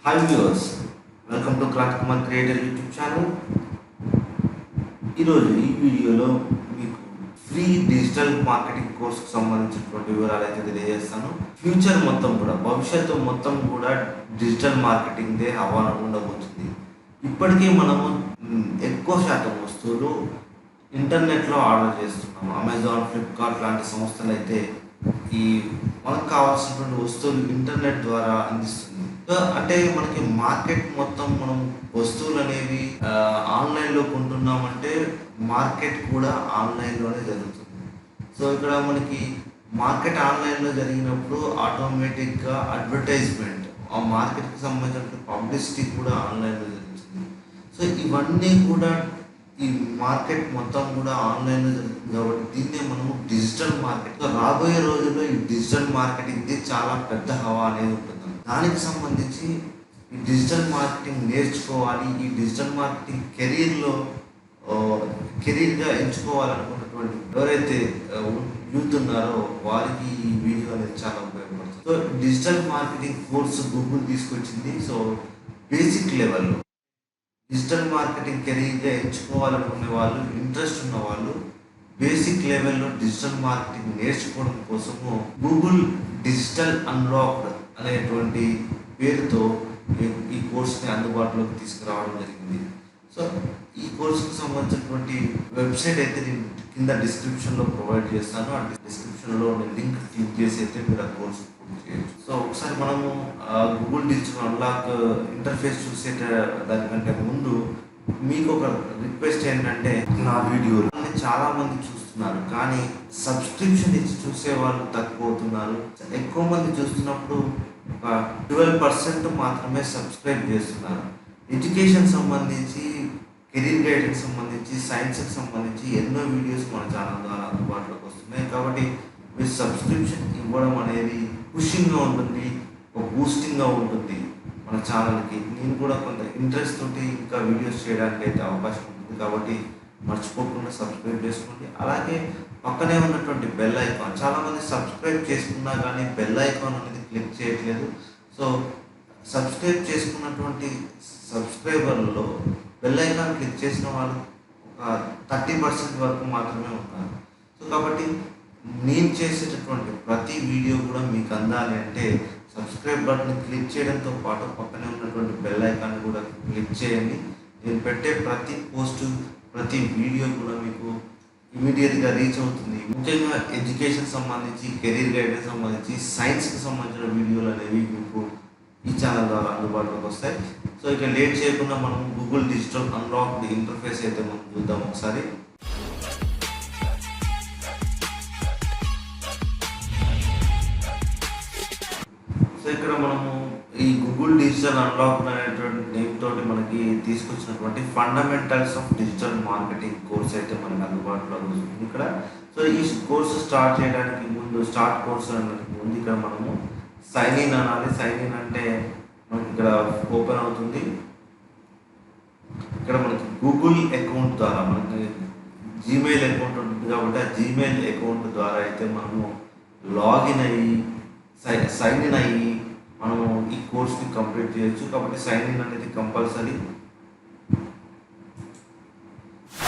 Hi viewers, welcome to Kranthikumar Creator YouTube channel. ఈరోజు ఈ వీడియోలో మీకు ఫ్రీ డిజిటల్ మార్కెటింగ్ కోర్సుకు సంబంధించినటువంటి వివరాలు అయితే తెలియజేస్తాను. ఫ్యూచర్ మొత్తం కూడా భవిష్యత్తు మొత్తం కూడా డిజిటల్ మార్కెటింగ్దే హవా ఉండబోతుంది. ఇప్పటికీ మనము ఎక్కువ శాతం వస్తువులు ఇంటర్నెట్లో ఆర్డర్ చేస్తున్నాము. అమెజాన్, ఫ్లిప్కార్ట్ లాంటి సంస్థలు అయితే ఈ మనకు కావాల్సినటువంటి వస్తువులు ఇంటర్నెట్ ద్వారా అందిస్తుంది. అంటే మనకి మార్కెట్ మొత్తం మనం వస్తువులు అనేవి ఆన్లైన్లో కొంటున్నామంటే మార్కెట్ కూడా ఆన్లైన్లోనే జరుగుతుంది. సో ఇక్కడ మనకి మార్కెట్ ఆన్లైన్లో జరిగినప్పుడు ఆటోమేటిక్గా అడ్వర్టైజ్మెంట్, ఆ మార్కెట్కి సంబంధించిన పబ్లిసిటీ కూడా ఆన్లైన్లో జరుగుతుంది. సో ఇవన్నీ కూడా ఈ మార్కెట్ మొత్తం కూడా ఆన్లైన్లో జరుగుతుంది కాబట్టి దీన్నే మనము డిజిటల్ మార్కెట్. రాబోయే రోజుల్లో ఈ డిజిటల్ మార్కెటింగ్ది చాలా పెద్ద హవా అనేది ఉంటుంది. దానికి సంబంధించి ఈ డిజిటల్ మార్కెటింగ్ నేర్చుకోవాలి, ఈ డిజిటల్ మార్కెటింగ్ కెరీర్గా ఎంచుకోవాలనుకున్నటువంటి ఎవరైతే యూత్ ఉన్నారో వారికి ఈ వీడియో అనేది చాలా ఉపయోగపడుతుంది. So digital marketing course Google తీసుకొచ్చింది. సో బేసిక్ లెవెల్లో డిజిటల్ మార్కెటింగ్ కెరీర్గా ఎంచుకోవాలనుకునే వాళ్ళు, ఇంట్రెస్ట్ ఉన్న వాళ్ళు బేసిక్ లెవెల్లో డిజిటల్ మార్కెటింగ్ నేర్చుకోవడం కోసము గూగుల్ డిజిటల్ అన్లాక్డ్ అనేటువంటి పేరుతో ఈ కోర్స్ని అందుబాటులోకి తీసుకురావడం జరిగింది. సో ఈ కోర్సుకు సంబంధించినటువంటి వెబ్సైట్ అయితే నేను కింద డిస్క్రిప్షన్లో ప్రొవైడ్ చేస్తాను. ఆ డిస్క్రిప్షన్లో లింక్ క్లిక్ చేసి అయితే మీరు ఆ కోర్సు పూర్తి చేయొచ్చు. సో ఒకసారి మనము గూగుల్ డిజిటల్ అన్లాక్ ఇంటర్ఫేస్ చూసే దానికంటే ముందు మీకు ఒక రిక్వెస్ట్ ఏంటంటే, నా వీడియోలు చాలా మంది చూస్తున్నారు కానీ సబ్స్క్రిప్షన్ ఇచ్చి చూసే వాళ్ళు తక్కువ అవుతున్నారు. ఎక్కువ మంది చూస్తున్నప్పుడు ఒక 12% మాత్రమే సబ్స్క్రైబ్ చేస్తున్నారు. ఎడ్యుకేషన్ సంబంధించి, కెరీర్ గైడెన్స్ సంబంధించి, సైన్స్కి సంబంధించి ఎన్నో వీడియోస్ మన ఛానల్ ద్వారా అందుబాటులోకి వస్తున్నాయి. కాబట్టి మీరు సబ్స్క్రిప్షన్ ఇవ్వడం అనేది పుషింగ్గా ఉంటుంది, ఒక బూస్టింగ్గా ఉంటుంది మన ఛానల్కి. నేను కూడా కొంత ఇంట్రెస్ట్ తోటి ఇంకా వీడియోస్ చేయడానికి అయితే అవకాశం ఉంటుంది. కాబట్టి మర్చిపోకుండా సబ్స్క్రైబ్ చేసుకోండి. అలాగే పక్కనే ఉన్నటువంటి బెల్ ఐకాన్, చాలామంది సబ్స్క్రైబ్ చేసుకున్నా కానీ బెల్ ఐకాన్ అనేది క్లిక్ చేయట్లేదు. సో సబ్స్క్రైబ్ చేసుకున్నటువంటి సబ్స్క్రైబర్లలో బెల్ ఐకాన్ క్లిక్ చేసిన వాళ్ళు ఒక 30% వరకు మాత్రమే ఉన్నారు. సో కాబట్టి నేను చేసేటటువంటి ప్రతి వీడియో కూడా మీకు అందాలి అంటే సబ్స్క్రైబ్ బటన్ క్లిక్ చేయడంతో పాటు పక్కనే ఉన్నటువంటి బెల్ ఐకాన్ కూడా క్లిక్ చేయండి. నేను పెట్టే ప్రతి పోస్టు, ప్రతి వీడియో కూడా మీకు ఇమీడియట్గా రీచ్ అవుతుంది. ముఖ్యంగా ఎడ్యుకేషన్ సంబంధించి, కెరీర్ గైడెన్స్ సంబంధించి, సైన్స్కి సంబంధించిన వీడియోలు అనేవి మీకు ఈ ఛానల్ ద్వారా అందుబాటులోకి వస్తాయి. సో ఇక లేట్ చేయకుండా మనం గూగుల్ డిజిటల్ అన్లాక్డ్ ఇంటర్ఫేస్ అయితే మనం చూద్దాం ఒకసారి. సో ఇక్కడ మనము ఈ గూగుల్ డిజిటల్ అన్లాక్ అనేటువంటి నేమ్ తోటి మనకి తీసుకొచ్చినటువంటి fundamentals of digital marketing course అయితే మనకి అందుబాటులో వస్తుంది ఇక్కడ. సో ఈ కోర్సు స్టార్ట్ చేయడానికి ముందు, స్టార్ట్ కోర్స్ అనడానికి ముందు ఇక్కడ మనము సైన్ ఇన్ అనాలి. సైన్ ఇన్ అంటే మనకి ఇక్కడ ఓపెన్ అవుతుంది. ఇక్కడ మనకి గూగుల్ అకౌంట్ ద్వారా, మనకి జీమెయిల్ అకౌంట్ ఉంటుంది కాబట్టి ఆ జీమెయిల్ అకౌంట్ ద్వారా అయితే మనము లాగిన్ అయ్యి సైన్ ఇన్ అయ్యి మనము ఈ కోర్స్ని కంప్లీట్ చేయొచ్చు. కాబట్టి సైన్ ఇన్ అనేది కంపల్సరీ.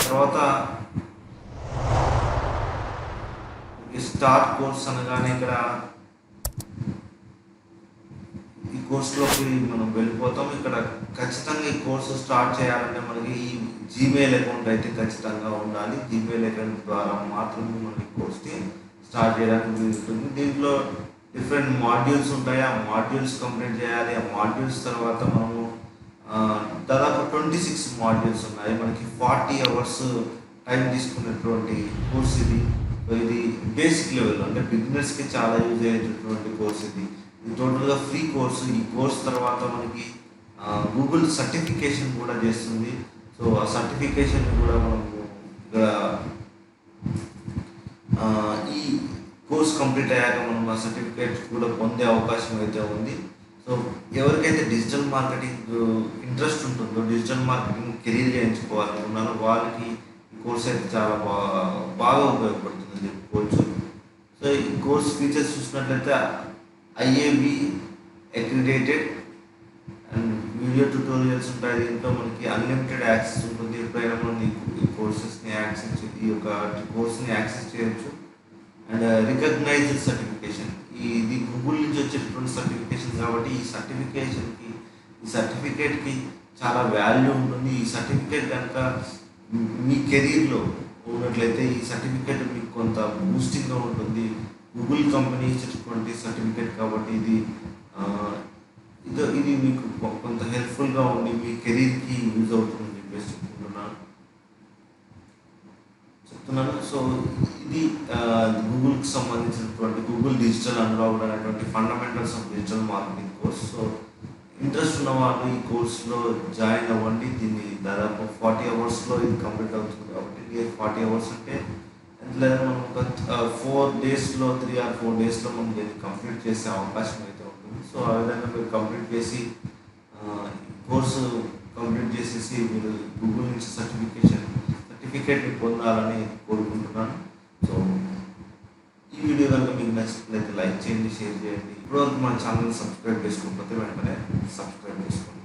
తర్వాత స్టార్ట్ కోర్స్ అనగానే ఇక్కడ ఈ కోర్సులోకి మనం వెళ్ళిపోతాం. ఇక్కడ ఖచ్చితంగా ఈ కోర్సు స్టార్ట్ చేయాలంటే మనకి ఈ జీమెయిల్ అకౌంట్ అయితే ఖచ్చితంగా ఉండాలి. జీమెయిల్ అకౌంట్ ద్వారా మాత్రమే మనకి కోర్స్ని స్టార్ట్ చేయడానికి వీలుంటుంది. దీంట్లో డిఫరెంట్ మాడ్యూల్స్ ఉంటాయి. ఆ మాడ్యూల్స్ కంప్లీట్ చేయాలి. ఆ మాడ్యూల్స్ తర్వాత మనము దాదాపు 26 మాడ్యూల్స్ ఉన్నాయి. మనకి 40 అవర్స్ టైం తీసుకునేటువంటి కోర్స్ ఇది. ఇది బేసిక్ లెవెల్ అంటే బిగినర్స్కి చాలా యూజ్ అయ్యేటటువంటి కోర్స్ ఇది. ఇది టోటల్గా ఫ్రీ కోర్సు. ఈ కోర్స్ తర్వాత మనకి గూగుల్ సర్టిఫికేషన్ కూడా చేస్తుంది. సో ఆ సర్టిఫికేషన్ కూడా మనము ఇక్కడ ఈ కోర్స్ కంప్లీట్ అయ్యాక మనం ఆ సర్టిఫికేట్ కూడా పొందే అవకాశం అయితే ఉంది. సో ఎవరికైతే డిజిటల్ మార్కెటింగ్ ఇంట్రెస్ట్ ఉంటుందో, డిజిటల్ మార్కెటింగ్ కెరీర్గా ఎంచుకోవాలనుకున్నారో వాళ్ళకి ఈ కోర్స్ అయితే చాలా బాగా ఉపయోగపడుతుందని చెప్పుకోవచ్చు. సో ఈ కోర్స్ ఫీచర్స్ చూసినట్లయితే IAB accredited and video tutorials ఉంటాయి. దీంట్లో మనకి అన్లిమిటెడ్ యాక్సెస్ ఉంటుంది. ఎప్పుడైనా మనం ఈ కోర్సెస్ని యాక్సెస్ ఈ యొక్క కోర్స్ని యాక్సెస్ చేయొచ్చు. అండ్ రికగ్నైజ్డ్ సర్టిఫికేషన్, ఇది గూగుల్ నుంచి వచ్చేటటువంటి సర్టిఫికేషన్ కాబట్టి ఈ సర్టిఫికేట్కి చాలా వాల్యూ ఉంటుంది. ఈ సర్టిఫికేట్ కనుక మీ కెరీర్లో ఉన్నట్లయితే ఈ సర్టిఫికేట్ మీకు కొంత బూస్టింగ్గా ఉంటుంది. గూగుల్ కంపెనీ ఇచ్చేటటువంటి సర్టిఫికేట్ కాబట్టి ఇది మీకు కొంత హెల్ప్ఫుల్గా ఉండి మీ కెరీర్కి యూజ్ అవుతుందని చెప్పేసి చెప్తున్నాను. సో ఇది గూగుల్కి సంబంధించినటువంటి గూగుల్ డిజిటల్ అన్లాక్డ్ అనేటువంటి fundamentals of digital marketing course. So interest ఉన్న వాళ్ళు ఈ కోర్స్లో జాయిన్ అవ్వండి. దీన్ని దాదాపు 40 అవర్స్లో ఇది కంప్లీట్ అవుతుంది కాబట్టి 40 అవర్స్ అంటే లేదా మనం ఒక 4 డేస్లో 3 or 4 డేస్లో మనం దీన్ని కంప్లీట్ చేసే అవకాశం అయితే ఉంటుంది. సో ఆ విధంగా మీరు కంప్లీట్ చేసి కోర్సు కంప్లీట్ చేసేసి మీరు గూగుల్ నుంచి సర్టిఫికేట్ని పొందాలని కోరుకుంటున్నాను. సో ఈ వీడియో కనుక మీకు నచ్చినట్లయితే లైక్ చేయండి, షేర్ చేయండి. ఇప్పటివరకు మన ఛానల్ని సబ్స్క్రైబ్ చేసుకోకపోతే వెంటనే సబ్స్క్రైబ్ చేసుకోండి.